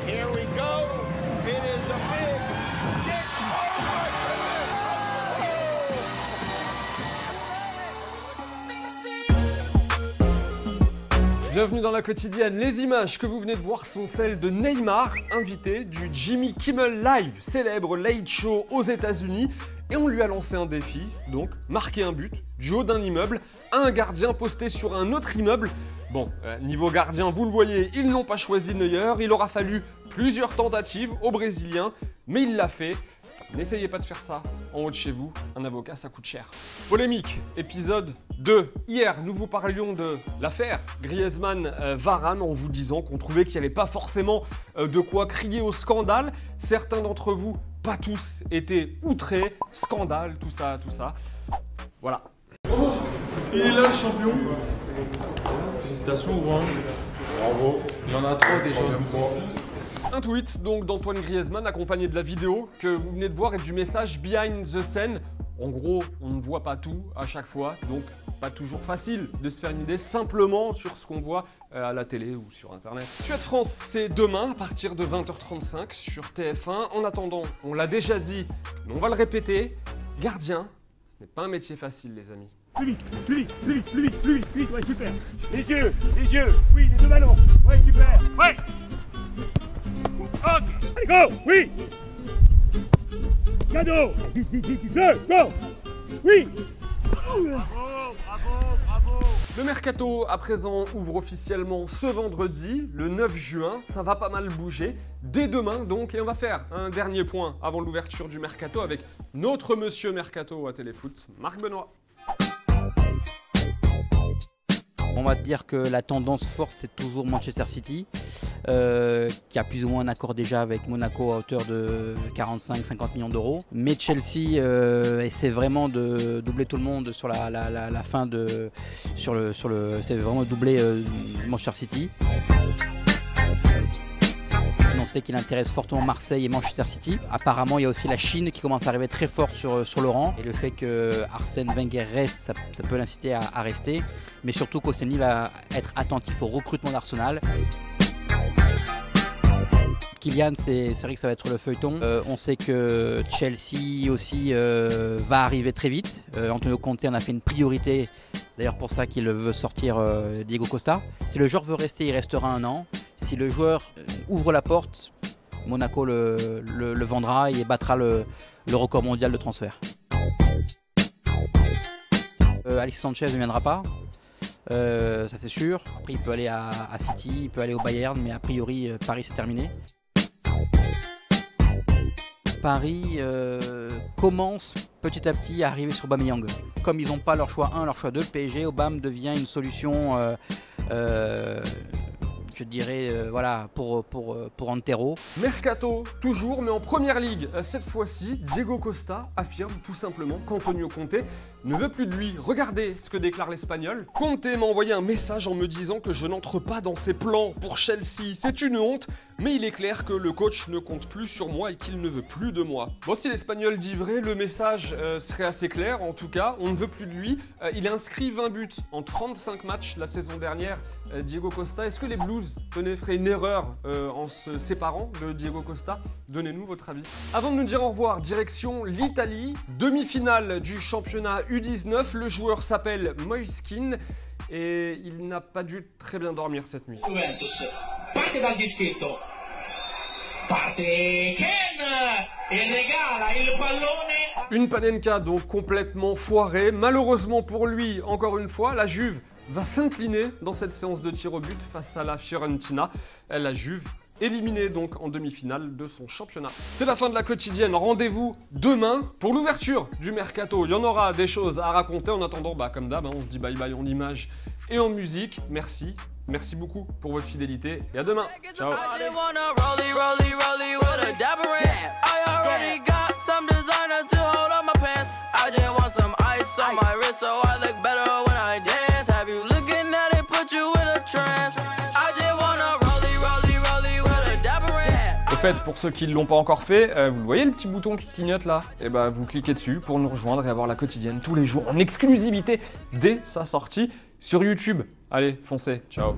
Here we go. It is a big kick. Oh my goodness. Bienvenue dans la quotidienne. Les images que vous venez de voir sont celles de Neymar, invité du Jimmy Kimmel Live, célèbre late show aux États-Unis. Et on lui a lancé un défi, donc marquer un but du haut d'un immeuble à un gardien posté sur un autre immeuble. Bon, niveau gardien, vous le voyez, ils n'ont pas choisi Neuer. Il aura fallu plusieurs tentatives aux Brésiliens, mais il l'a fait. N'essayez pas de faire ça en haut de chez vous, un avocat ça coûte cher. Polémique, épisode 2. Hier, nous vous parlions de l'affaire Griezmann-Varane en vous disant qu'on trouvait qu'il n'y avait pas forcément de quoi crier au scandale. Certains d'entre vous, pas tous, étaient outrés, scandale, tout ça. Voilà. Oh, il est là le champion. Félicitations Rouen. Bravo. Il y en a trois déjà. Un tweet donc d'Antoine Griezmann accompagné de la vidéo que vous venez de voir et du message behind the scene. En gros, on ne voit pas tout à chaque fois, donc pas toujours facile de se faire une idée simplement sur ce qu'on voit à la télé ou sur internet. Suède-France, c'est demain à partir de 20h35 sur TF1. En attendant, on l'a déjà dit, mais on va le répéter, gardien, ce n'est pas un métier facile les amis. Plus vite, ouais super. Les yeux, oui, les deux ballons, ouais super, ouais. Ok, allez go, oui. Cadeau, go, oui. Bravo. Le mercato à présent ouvre officiellement ce vendredi, le 9 juin. Ça va pas mal bouger dès demain donc. Et on va faire un dernier point avant l'ouverture du mercato avec notre monsieur mercato à Téléfoot, Marc Benoît. On va te dire que la tendance forte, c'est toujours Manchester City, qui a plus ou moins un accord déjà avec Monaco à hauteur de 45-50 millions d'euros. Mais Chelsea essaie vraiment de doubler tout le monde sur la fin de... c'est vraiment doubler Manchester City. On sait qu'il intéresse fortement Marseille et Manchester City. Apparemment, il y a aussi la Chine qui commence à arriver très fort sur le rang. Et le fait que Arsène Wenger reste, ça peut l'inciter à rester. Mais surtout qu'Ossény va être attentif au recrutement d'Arsenal. Kylian, c'est vrai que ça va être le feuilleton. On sait que Chelsea aussi va arriver très vite. Antonio Conte en a fait une priorité. D'ailleurs pour ça qu'il veut sortir Diego Costa. Si le joueur veut rester, il restera un an. Si le joueur ouvre la porte, Monaco le vendra et battra le record mondial de transfert. Alexis Sanchez ne viendra pas, ça c'est sûr. Après il peut aller à City, il peut aller au Bayern, mais a priori Paris c'est terminé. Paris commence petit à petit à arriver sur Aubameyang. Comme ils n'ont pas leur choix 1, leur choix 2, PSG, Aubame devient une solution je dirais voilà, pour Antero. Mercato, toujours, mais en première ligue. Cette fois-ci, Diego Costa affirme tout simplement qu'Antonio Conte ne veut plus de lui. Regardez ce que déclare l'Espagnol. Conte m'a envoyé un message en me disant que je n'entre pas dans ses plans pour Chelsea. C'est une honte, mais il est clair que le coach ne compte plus sur moi et qu'il ne veut plus de moi. Bon, si l'Espagnol dit vrai, le message serait assez clair. En tout cas, on ne veut plus de lui. Il a inscrit 20 buts en 35 matchs la saison dernière. Diego Costa, est-ce que les Blues feraient une erreur en se séparant de Diego Costa? Donnez-nous votre avis. Avant de nous dire au revoir, direction l'Italie, demi-finale du championnat U19. Le joueur s'appelle Moiskin et il n'a pas dû très bien dormir cette nuit. Juventus parte dal dischetto, parte Ken e regala il pallone. Une Panenka donc complètement foirée. Malheureusement pour lui, encore une fois, la Juve va s'incliner dans cette séance de tir au but face à la Fiorentina. La Juve éliminée donc en demi-finale de son championnat. C'est la fin de la quotidienne. Rendez-vous demain pour l'ouverture du mercato. Il y en aura des choses à raconter. En attendant, comme d'hab, on se dit bye bye en images et en musique. Merci. Merci beaucoup pour votre fidélité et à demain. Ciao. Au fait, pour ceux qui ne l'ont pas encore fait, vous voyez le petit bouton qui clignote là? Et vous cliquez dessus pour nous rejoindre et avoir la quotidienne tous les jours en exclusivité dès sa sortie sur YouTube. Allez, foncez, ciao.